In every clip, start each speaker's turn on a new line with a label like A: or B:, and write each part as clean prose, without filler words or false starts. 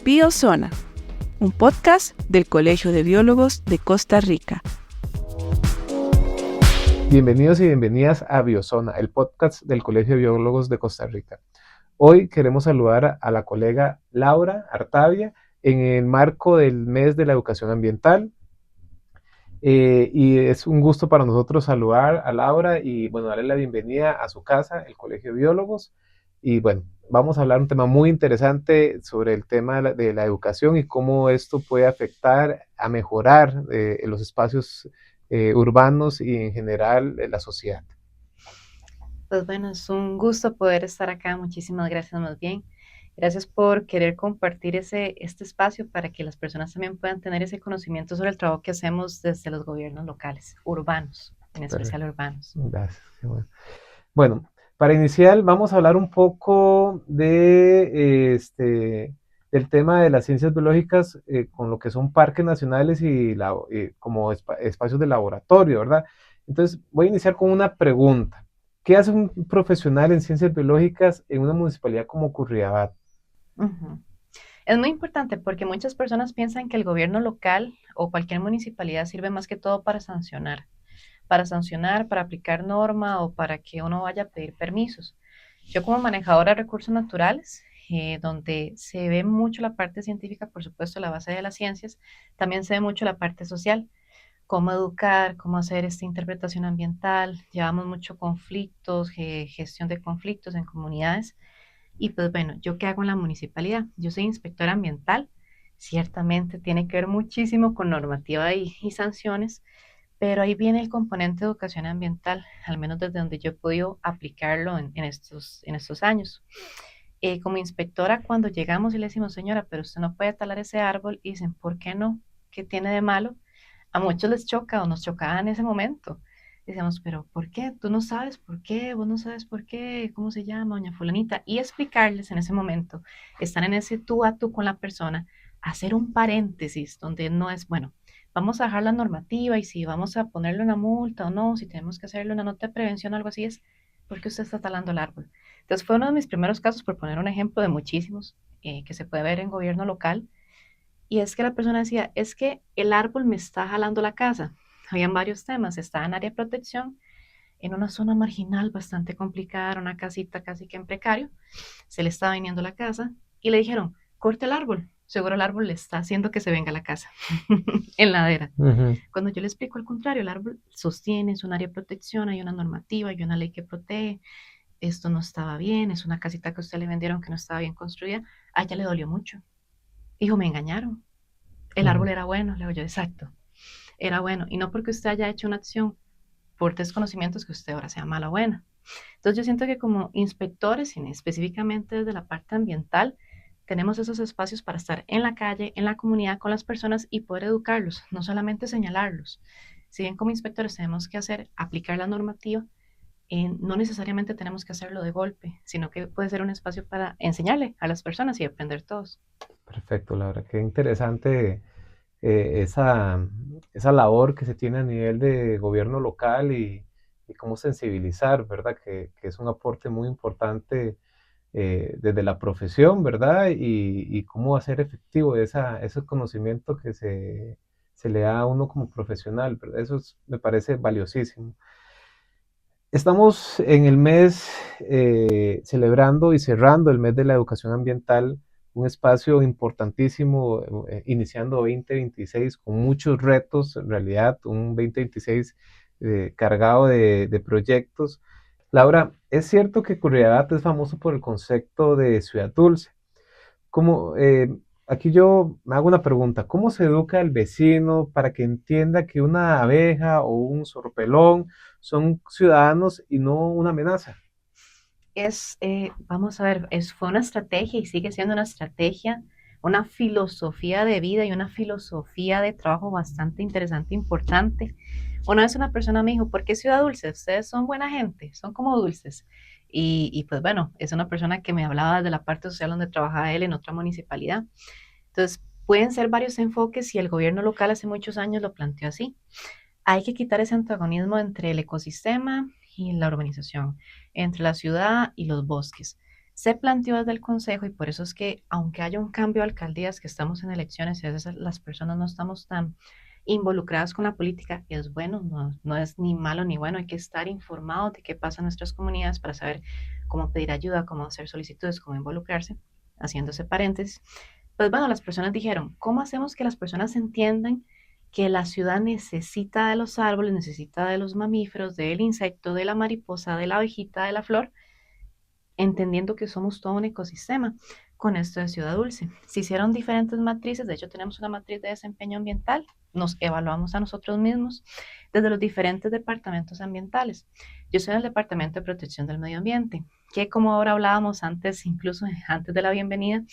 A: Biozona, un podcast del Colegio de Biólogos de Costa Rica.
B: Bienvenidos y bienvenidas a Biozona, el podcast del Colegio de Biólogos de Costa Rica. Hoy queremos saludar a la colega Laura Artavia en el marco del mes de la educación ambiental. Y es un gusto para nosotros saludar a Laura y bueno, darle la bienvenida a su casa, el Colegio de Biólogos. Y bueno, vamos a hablar un tema muy interesante sobre el tema de la educación y cómo esto puede afectar a mejorar los espacios urbanos y en general la sociedad.
C: Pues bueno, es un gusto poder estar acá. Muchísimas gracias más bien. Gracias por querer compartir este espacio para que las personas también puedan tener ese conocimiento sobre el trabajo que hacemos desde los gobiernos locales, urbanos, en especial urbanos.
B: Gracias. Bueno, para iniciar vamos a hablar un poco de del tema de las ciencias biológicas con lo que son parques nacionales y como espacios de laboratorio, ¿verdad? Entonces voy a iniciar con una pregunta. ¿Qué hace un profesional en ciencias biológicas en una municipalidad como Curridabat?
C: Uh-huh. Es muy importante porque muchas personas piensan que el gobierno local o cualquier municipalidad sirve más que todo para sancionar, para aplicar norma o para que uno vaya a pedir permisos. Yo como manejadora de recursos naturales, donde se ve mucho la parte científica, por supuesto, la base de las ciencias, también se ve mucho la parte social, cómo educar, cómo hacer esta interpretación ambiental. Llevamos mucho conflictos, gestión de conflictos en comunidades. Y pues bueno, ¿yo qué hago en la municipalidad? Yo soy inspectora ambiental. Ciertamente tiene que ver muchísimo con normativa y sanciones, pero ahí viene el componente de educación ambiental, al menos desde donde yo he podido aplicarlo en estos años. Como inspectora, cuando llegamos y le decimos, señora, pero usted no puede talar ese árbol, y dicen, ¿por qué no? ¿Qué tiene de malo? A muchos les choca o nos chocaba en ese momento. Decíamos, pero ¿por qué? Tú no sabes por qué, vos no sabes por qué, cómo se llama, doña fulanita, y explicarles en ese momento, estar en ese tú a tú con la persona, hacer un paréntesis donde no es, bueno, vamos a dejar la normativa y si vamos a ponerle una multa o no, si tenemos que hacerle una nota de prevención o algo así, es porque usted está talando el árbol. Entonces fue uno de mis primeros casos, por poner un ejemplo de muchísimos que se puede ver en gobierno local, y es que la persona decía, es que el árbol me está jalando la casa. Habían varios temas, estaba en área de protección, en una zona marginal bastante complicada, era una casita casi que en precario, se le estaba viniendo la casa y le dijeron, corte el árbol, seguro el árbol le está haciendo que se venga a la casa, en ladera.
B: Uh-huh.
C: Cuando yo le explico al contrario, el árbol sostiene, es un área de protección, hay una normativa, hay una ley que protege, esto no estaba bien, es una casita que a usted le vendieron que no estaba bien construida, a ella le dolió mucho. Dijo, me engañaron, el árbol era bueno, le digo yo, exacto, era bueno, y no porque usted haya hecho una acción por desconocimientos que usted ahora sea mala o buena. Entonces yo siento que como inspectores, y específicamente desde la parte ambiental, tenemos esos espacios para estar en la calle, en la comunidad, con las personas y poder educarlos, no solamente señalarlos. Si bien como inspectores tenemos que aplicar la normativa, no necesariamente tenemos que hacerlo de golpe, sino que puede ser un espacio para enseñarle a las personas y aprender todos.
B: Perfecto, Laura, qué interesante esa labor que se tiene a nivel de gobierno local y cómo sensibilizar, ¿verdad? Que es un aporte muy importante desde la profesión, ¿verdad? Y cómo hacer efectivo ese conocimiento que se le da a uno como profesional, ¿verdad? Me parece valiosísimo. Estamos en el mes celebrando y cerrando el mes de la educación ambiental, un espacio importantísimo, iniciando 2026 con muchos retos, en realidad, un 2026 cargado de proyectos. Laura, es cierto que Curridabat es famoso por el concepto de ciudad dulce. ¿Cómo, aquí yo me hago una pregunta, ¿cómo se educa al vecino para que entienda que una abeja o un zorpelón son ciudadanos y no una amenaza?
C: Vamos a ver, fue una estrategia y sigue siendo una estrategia, una filosofía de vida y una filosofía de trabajo bastante interesante, importante. Una vez una persona me dijo, ¿por qué Ciudad Dulce? Ustedes son buena gente, son como dulces. Y pues bueno, es una persona que me hablaba de la parte social donde trabajaba él en otra municipalidad. Entonces, pueden ser varios enfoques y el gobierno local hace muchos años lo planteó así. Hay que quitar ese antagonismo entre el ecosistema y la urbanización, entre la ciudad y los bosques. Se planteó desde el Consejo y por eso es que, aunque haya un cambio de alcaldías, que estamos en elecciones y a veces las personas no estamos tan involucradas con la política, es bueno, no es ni malo ni bueno, hay que estar informados de qué pasa en nuestras comunidades para saber cómo pedir ayuda, cómo hacer solicitudes, cómo involucrarse, haciéndose paréntesis. Pues bueno, las personas dijeron, ¿cómo hacemos que las personas entiendan que la ciudad necesita de los árboles, necesita de los mamíferos, del insecto, de la mariposa, de la abejita, de la flor, entendiendo que somos todo un ecosistema con esto de Ciudad Dulce? Se hicieron diferentes matrices, de hecho tenemos una matriz de desempeño ambiental, nos evaluamos a nosotros mismos desde los diferentes departamentos ambientales. Yo soy en el Departamento de Protección del Medio Ambiente, que como ahora hablábamos antes, incluso antes de la bienvenida,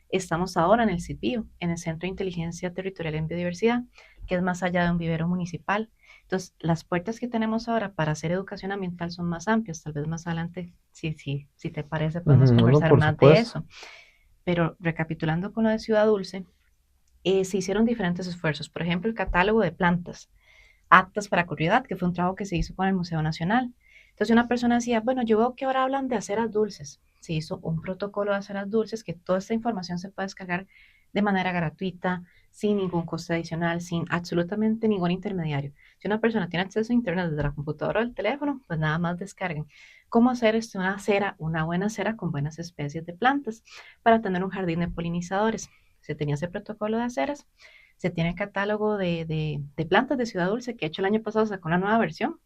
C: estamos ahora en el CIPIO, en el Centro de Inteligencia Territorial en Biodiversidad, que es más allá de un vivero municipal. Entonces, las puertas que tenemos ahora para hacer educación ambiental son más amplias. Tal vez más adelante, si te parece, podemos
B: No,
C: conversar
B: por
C: más de
B: supuesto.
C: eso. Pero recapitulando con lo de Ciudad Dulce, se hicieron diferentes esfuerzos. Por ejemplo, el catálogo de plantas aptas para corriedad, que fue un trabajo que se hizo con el Museo Nacional. Entonces una persona decía, bueno, yo veo que ahora hablan de aceras dulces. Se hizo un protocolo de aceras dulces, que toda esta información se puede descargar de manera gratuita, sin ningún coste adicional, sin absolutamente ningún intermediario. Si una persona tiene acceso a internet desde la computadora o el teléfono, pues nada más descarguen cómo hacer una acera, una buena acera con buenas especies de plantas para tener un jardín de polinizadores. Se tenía ese protocolo de aceras, se tiene el catálogo de plantas de Ciudad Dulce, que de hecho el año pasado sacó una nueva versión,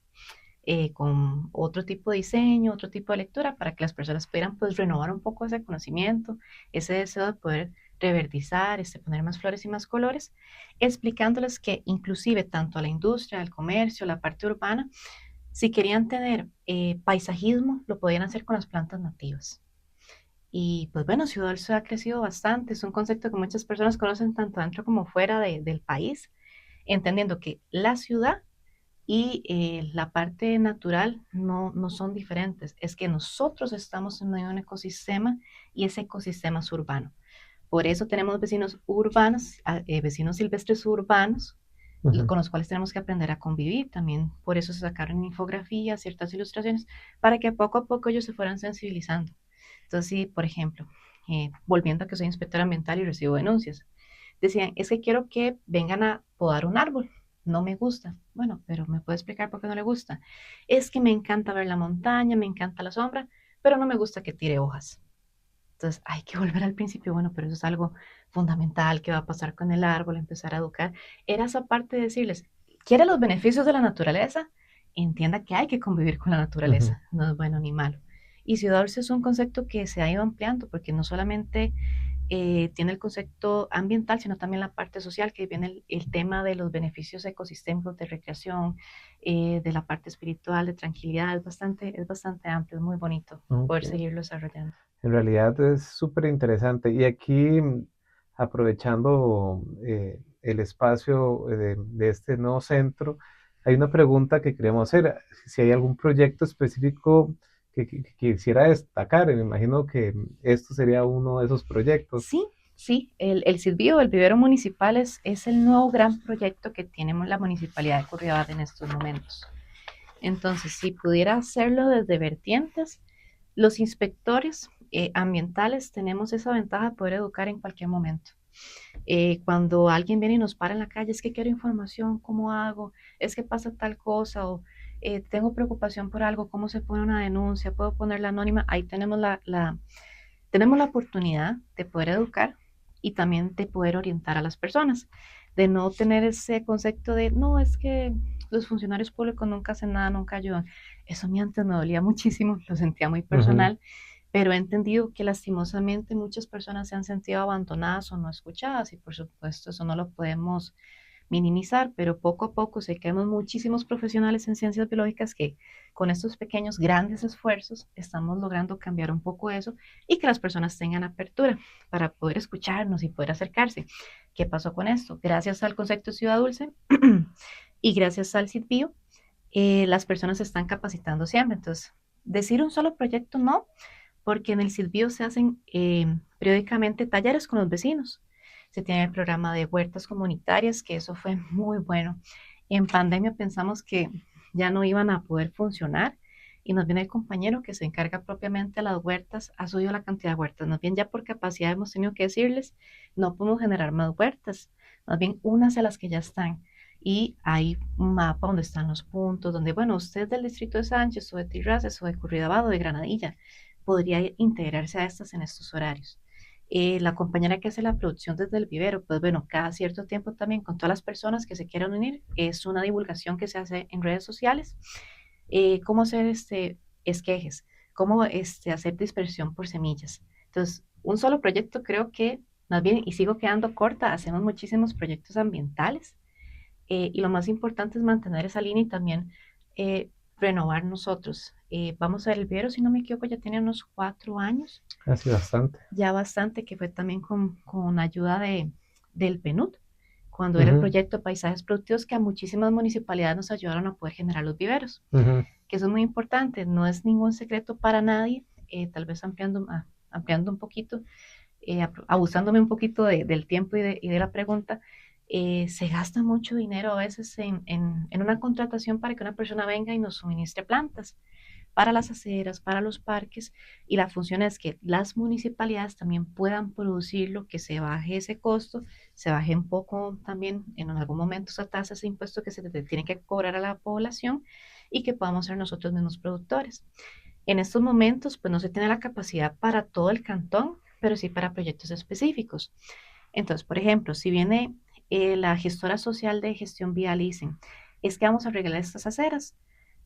C: con otro tipo de diseño, otro tipo de lectura, para que las personas pudieran pues renovar un poco ese conocimiento, ese deseo de poder reverdizar, poner más flores y más colores, explicándoles que inclusive tanto a la industria, al comercio, la parte urbana, si querían tener paisajismo, lo podían hacer con las plantas nativas. Y pues bueno, Ciudad Dulce ha crecido bastante, es un concepto que muchas personas conocen tanto dentro como fuera del país, entendiendo que la ciudad y la parte natural no son diferentes, es que nosotros estamos en medio de un ecosistema y ese ecosistema es urbano. Por eso tenemos vecinos urbanos, vecinos silvestres urbanos,
B: Ujú.
C: con los cuales tenemos que aprender a convivir. También por eso se sacaron infografías, ciertas ilustraciones, para que poco a poco ellos se fueran sensibilizando. Entonces, sí, por ejemplo, volviendo a que soy inspectora ambiental y recibo denuncias, decían, es que quiero que vengan a podar un árbol. No me gusta. Bueno, pero ¿me puede explicar por qué no le gusta? Es que me encanta ver la montaña, me encanta la sombra, pero no me gusta que tire hojas. Entonces hay que volver al principio, bueno, pero eso es algo fundamental, ¿qué va a pasar con el árbol? Empezar a educar. Era esa parte de decirles, ¿quiere los beneficios de la naturaleza? Entienda que hay que convivir con la
B: Ujú.
C: naturaleza, no es bueno ni malo. Y Ciudad Dulce es un concepto que se ha ido ampliando, porque no solamente tiene el concepto ambiental, sino también la parte social, que viene el tema de los beneficios ecosistémicos, de recreación, de la parte espiritual, de tranquilidad, es bastante amplio, es muy bonito poder
B: Ok.
C: seguirlo desarrollando.
B: En realidad es súper interesante. Y aquí, aprovechando el espacio de este nuevo centro, hay una pregunta que queremos hacer. Si hay algún proyecto específico que quisiera destacar, me imagino que esto sería uno de esos proyectos.
C: Sí, sí, el Silbío, el vivero municipal, es el nuevo gran proyecto que tiene la Municipalidad de Curridabat en estos momentos. Entonces, si pudiera hacerlo desde vertientes, los inspectores ambientales tenemos esa ventaja de poder educar en cualquier momento. Cuando alguien viene y nos para en la calle, es que quiero información, ¿cómo hago? Es que pasa tal cosa o tengo preocupación por algo, ¿cómo se pone una denuncia? ¿Puedo ponerla anónima? Ahí tenemos la oportunidad de poder educar y también de poder orientar a las personas, de no tener ese concepto de, no, es que los funcionarios públicos nunca hacen nada, nunca ayudan. Eso a mí antes me dolía muchísimo, lo sentía muy
B: Ujú.
C: personal, pero he entendido que lastimosamente muchas personas se han sentido abandonadas o no escuchadas y por supuesto eso no lo podemos minimizar, pero poco a poco sé que hay muchísimos profesionales en ciencias biológicas que con estos pequeños, grandes esfuerzos estamos logrando cambiar un poco eso y que las personas tengan apertura para poder escucharnos y poder acercarse. ¿Qué pasó con esto? Gracias al concepto Ciudad Dulce y gracias al CITBio, las personas se están capacitando siempre. Entonces, decir un solo proyecto no, porque en el Silbío se hacen periódicamente talleres con los vecinos. Se tiene el programa de huertas comunitarias, que eso fue muy bueno. En pandemia pensamos que ya no iban a poder funcionar y más bien el compañero que se encarga propiamente de las huertas ha subido la cantidad de huertas. Más bien ya por capacidad hemos tenido que decirles, no podemos generar más huertas, más bien unas a las que ya están. Y hay un mapa donde están los puntos, donde, bueno, usted es del distrito de Sánchez o de Tirraces o de Curridabat o de Granadilla, podría integrarse a estas en estos horarios. La compañera que hace la producción desde el vivero, pues bueno, cada cierto tiempo también con todas las personas que se quieran unir, es una divulgación que se hace en redes sociales, cómo hacer esquejes, cómo hacer dispersión por semillas. Entonces, un solo proyecto creo que, más bien, y sigo quedando corta, hacemos muchísimos proyectos ambientales, y lo más importante es mantener esa línea y también renovar nosotros. Vamos a ver, el vivero, si no me equivoco, ya tiene unos 4 años,
B: Así bastante.
C: ya bastante, que fue también con ayuda del PNUD, cuando era el
B: Ujú,
C: proyecto de Paisajes Productivos, que a muchísimas municipalidades nos ayudaron a poder generar los viveros,
B: ujú.
C: que eso es muy importante, no es ningún secreto para nadie, tal vez ampliando un poquito, abusándome un poquito del tiempo y de la pregunta, se gasta mucho dinero a veces en una contratación para que una persona venga y nos suministre plantas para las aceras, para los parques, y la función es que las municipalidades también puedan producirlo, que se baje ese costo, se baje un poco también en algún momento esa tasa, ese impuesto que se tiene que cobrar a la población y que podamos ser nosotros mismos productores. En estos momentos, pues no se tiene la capacidad para todo el cantón, pero sí para proyectos específicos. Entonces, por ejemplo, si viene la gestora social de gestión vial y dicen, es que vamos a arreglar estas aceras,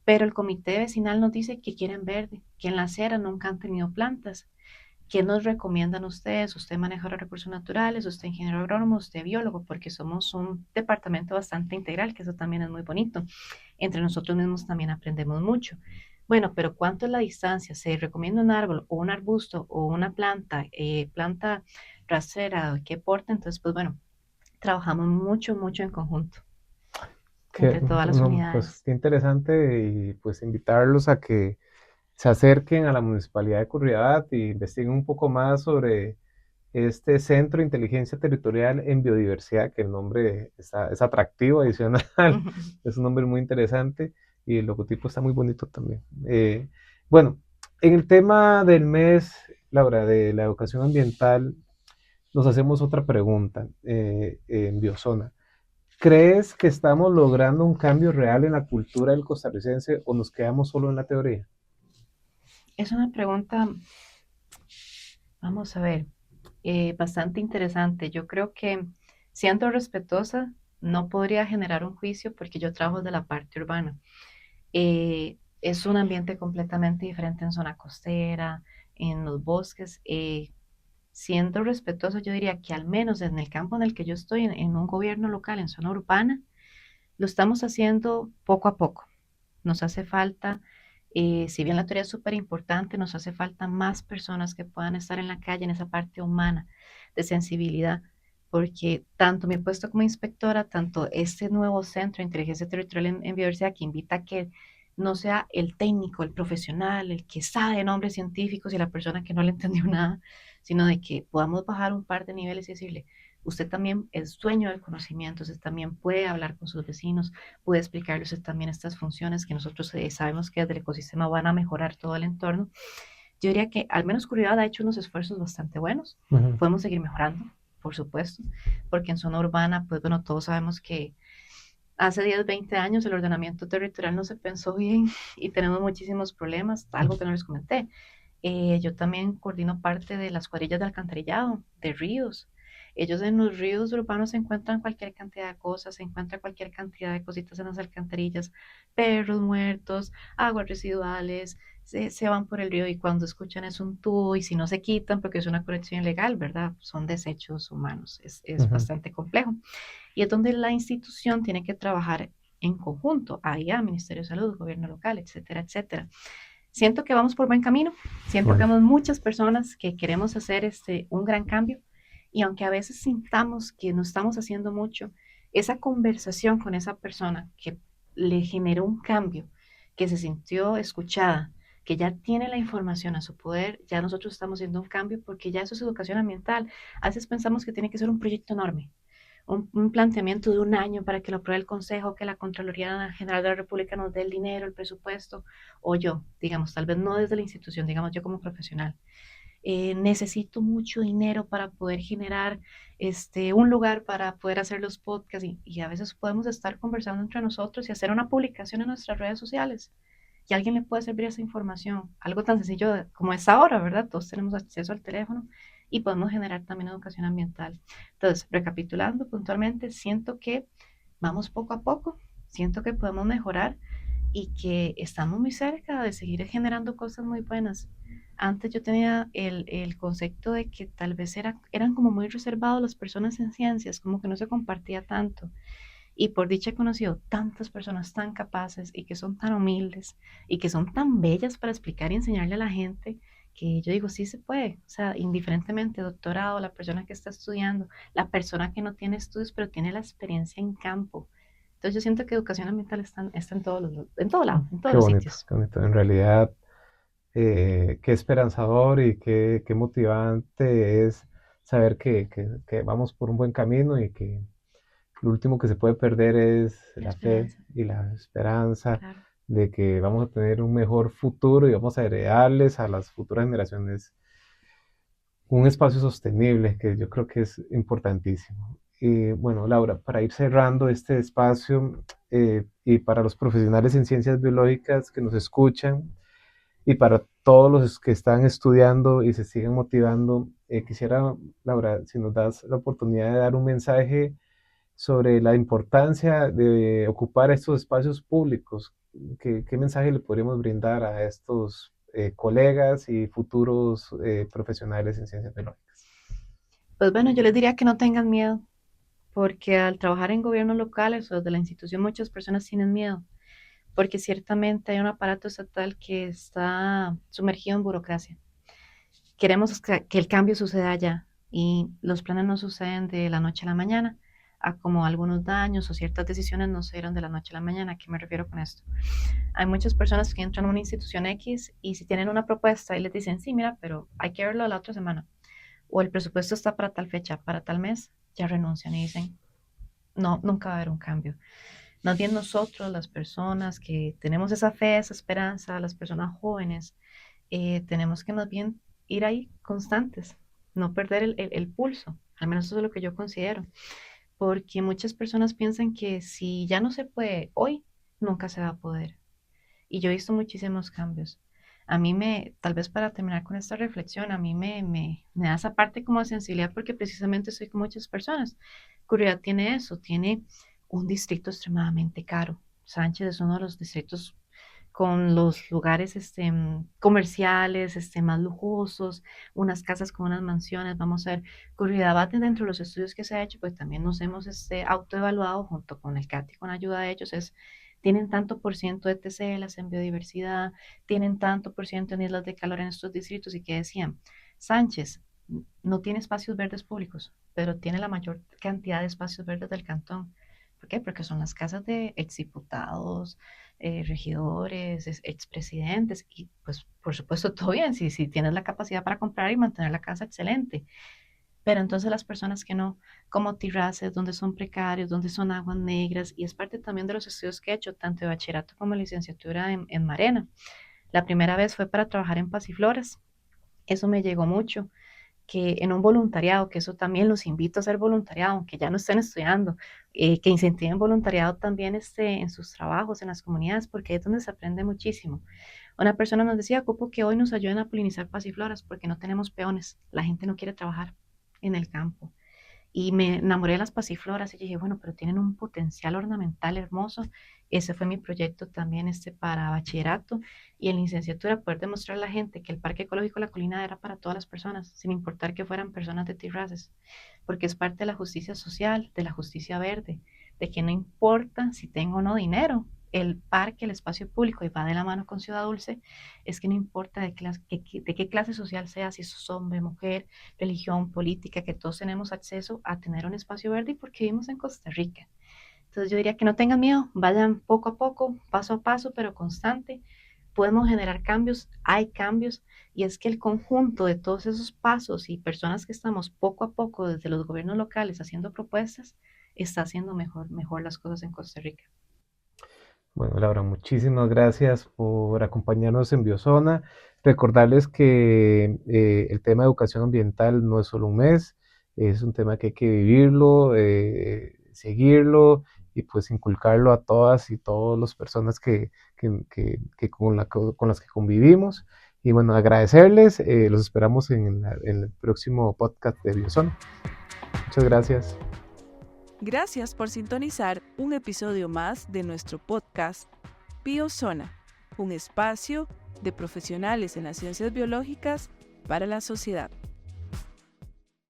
C: pero el comité vecinal nos dice que quieren verde, que en la acera nunca han tenido plantas. ¿Qué nos recomiendan ustedes? Usted maneja los recursos naturales, usted ingeniero agrónomo, usted biólogo, porque somos un departamento bastante integral, que eso también es muy bonito. Entre nosotros mismos también aprendemos mucho. Bueno, pero ¿cuánto es la distancia? ¿Se recomienda un árbol o un arbusto o una planta rastrera, qué porte? Entonces, pues bueno, trabajamos mucho, mucho en conjunto
B: Que,
C: entre todas las
B: no, pues
C: unidades.
B: qué interesante y pues invitarlos a que se acerquen a la Municipalidad de Curridabat y investiguen un poco más sobre este Centro de Inteligencia Territorial en Biodiversidad, que el nombre es atractivo, adicional, es un nombre muy interesante y el logotipo está muy bonito también. Bueno, en el tema del mes, Laura, de la educación ambiental, nos hacemos otra pregunta en Biozona. ¿Crees que estamos logrando un cambio real en la cultura del costarricense o nos quedamos solo en la teoría?
C: Es una pregunta, vamos a ver, bastante interesante. Yo creo que, siendo respetuosa, no podría generar un juicio porque yo trabajo de la parte urbana. Es un ambiente completamente diferente en zona costera, en los bosques. Siendo respetuosa, yo diría que al menos en el campo en el que yo estoy, en un gobierno local, en zona urbana, lo estamos haciendo poco a poco. Nos hace falta, si bien la teoría es súper importante, nos hace falta más personas que puedan estar en la calle, en esa parte humana de sensibilidad, porque tanto mi puesto como inspectora, tanto este nuevo centro de inteligencia territorial en biodiversidad, que invita a que no sea el técnico, el profesional, el que sabe de nombres científicos y la persona que no le entendió nada, sino de que podamos bajar un par de niveles y decirle, usted también es dueño del conocimiento, usted también puede hablar con sus vecinos, puede explicarles también estas funciones que nosotros sabemos que desde el ecosistema van a mejorar todo el entorno. Yo diría que al menos Curiosidad ha hecho unos esfuerzos bastante buenos.
B: Ujú.
C: Podemos seguir mejorando, por supuesto, porque en zona urbana, pues bueno, todos sabemos que hace 10, 20 años el ordenamiento territorial no se pensó bien y tenemos muchísimos problemas, algo que no les comenté. Yo también coordino parte de las cuadrillas de alcantarillado, de ríos. Ellos en los ríos urbanos se encuentran cualquier cantidad de cosas, se encuentra cualquier cantidad de cositas en las alcantarillas, perros muertos, aguas residuales, se van por el río y cuando escuchan es un tubo y si no se quitan porque es una colección ilegal, ¿verdad? Son desechos humanos, es
B: Ujú.
C: bastante complejo. Y es donde la institución tiene que trabajar en conjunto, AIA, Ministerio de Salud, Gobierno local, etcétera, etcétera. Siento que vamos por buen camino, siento que
B: Bueno,
C: vamos muchas personas que queremos hacer un gran cambio y aunque a veces sintamos que no estamos haciendo mucho, esa conversación con esa persona que le generó un cambio, que se sintió escuchada, que ya tiene la información a su poder, ya nosotros estamos haciendo un cambio porque ya eso es educación ambiental. A veces pensamos que tiene que ser un proyecto enorme, un planteamiento de un año para que lo apruebe el Consejo, que la Contraloría General de la República nos dé el dinero, el presupuesto, o yo, digamos, tal vez no desde la institución, digamos yo como profesional. Necesito mucho dinero para poder generar un lugar para poder hacer los podcasts y a veces podemos estar conversando entre nosotros y hacer una publicación en nuestras redes sociales y a alguien le puede servir esa información. Algo tan sencillo como es ahora, ¿verdad? Todos tenemos acceso al teléfono y podemos generar también educación ambiental. Entonces, recapitulando puntualmente, siento que vamos poco a poco, siento que podemos mejorar y que estamos muy cerca de seguir generando cosas muy buenas. Antes yo tenía el concepto de que tal vez eran como muy reservados las personas en ciencias, como que no se compartía tanto. Y por dicha he conocido tantas personas tan capaces y que son tan humildes y que son tan bellas para explicar y enseñarle a la gente que yo digo, sí se puede. O sea, indiferentemente, doctorado, la persona que está estudiando, la persona que no tiene estudios, pero tiene la experiencia en campo. Entonces yo siento que educación ambiental está en todos en todo lado, en todos
B: Qué
C: los
B: bonito,
C: sitios.
B: qué bonito. En realidad, qué esperanzador y qué motivante es saber que vamos por un buen camino y que lo último que se puede perder es
C: La
B: la fe
C: esperanza,
B: y la esperanza
C: claro.
B: de que vamos a tener un mejor futuro y vamos a heredarles a las futuras generaciones un espacio sostenible, que yo creo que es importantísimo. Y bueno, Laura, para ir cerrando este espacio y para los profesionales en ciencias biológicas que nos escuchan y para todos los que están estudiando y se siguen motivando, quisiera, Laura, si nos das la oportunidad de dar un mensaje sobre la importancia de ocupar estos espacios públicos. ¿Qué mensaje le podríamos brindar a estos colegas y futuros profesionales en ciencias biológicas?
C: Pues bueno, yo les diría que no tengan miedo, porque al trabajar en gobiernos locales o desde la institución muchas personas tienen miedo, porque ciertamente hay un aparato estatal que está sumergido en burocracia. Queremos que el cambio suceda ya y los planes no suceden de la noche a la mañana, a como algunos daños o ciertas decisiones no se dieron de la noche a la mañana. ¿A qué me refiero con esto? Hay muchas personas que entran a una institución X y si tienen una propuesta y les dicen, sí, mira, pero hay que verlo la otra semana, o el presupuesto está para tal fecha, para tal mes, ya renuncian y dicen, no, nunca va a haber un cambio. Más bien nosotros, las personas que tenemos esa fe, esa esperanza, las personas jóvenes, tenemos que más bien ir ahí constantes, no perder el pulso, al menos eso es lo que yo considero, porque muchas personas piensan que si ya no se puede hoy, nunca se va a poder. Y yo he visto muchísimos cambios. A mí tal vez para terminar con esta reflexión, a mí me da esa parte como de sensibilidad porque precisamente estoy con muchas personas. Curiosidad tiene eso, tiene un distrito extremadamente caro. Sánchez es uno de los distritos con los lugares comerciales más lujosos, unas casas con unas mansiones. Vamos a ver, Curiosidad va dentro de los estudios que se ha hecho, pues también nos hemos autoevaluado junto con el CAT y con ayuda de ellos, tienen tanto por ciento de TCLs en biodiversidad, tienen tanto por ciento en islas de calor en estos distritos y que decían, Sánchez no tiene espacios verdes públicos, pero tiene la mayor cantidad de espacios verdes del cantón. ¿Por qué? Porque son las casas de exdiputados, regidores, expresidentes, y pues por supuesto todo bien, si tienes la capacidad para comprar y mantener la casa, excelente. Pero entonces las personas que no, como terrazas, donde son precarios, donde son aguas negras, y es parte también de los estudios que he hecho, tanto de bachillerato como licenciatura en Marena. La primera vez fue para trabajar en Pasifloras. Eso me llegó mucho, que en un voluntariado, que eso también los invito a hacer voluntariado, aunque ya no estén estudiando, que incentiven voluntariado también en sus trabajos, en las comunidades, porque es donde se aprende muchísimo. Una persona nos decía, ocupo que hoy nos ayuden a polinizar pasifloras porque no tenemos peones, la gente no quiere trabajar en el campo. Y me enamoré de las pasifloras y dije, bueno, pero tienen un potencial ornamental hermoso. Ese fue mi proyecto también para bachillerato y en licenciatura poder demostrar a la gente que el Parque Ecológico La Colina era para todas las personas, sin importar que fueran personas de terrazas, porque es parte de la justicia social, de la justicia verde, de que no importa si tengo o no dinero, el parque, el espacio público, y va de la mano con Ciudad Dulce, es que no importa de qué clase social sea, si sos hombre, mujer, religión, política, que todos tenemos acceso a tener un espacio verde y porque vivimos en Costa Rica. Entonces yo diría que no tengan miedo, vayan poco a poco, paso a paso, pero constante, podemos generar cambios, hay cambios, y es que el conjunto de todos esos pasos y personas que estamos poco a poco desde los gobiernos locales haciendo propuestas, está haciendo mejor las cosas en Costa Rica.
B: Bueno, Laura, muchísimas gracias por acompañarnos en Biozona. Recordarles que el tema de educación ambiental no es solo un mes, es un tema que hay que vivirlo, seguirlo y pues inculcarlo a todas y todas las personas que con las que convivimos. Y bueno, agradecerles, los esperamos en el próximo podcast de Biozona. Muchas gracias.
A: Gracias por sintonizar un episodio más de nuestro podcast Biozona, un espacio de profesionales en las ciencias biológicas para la sociedad.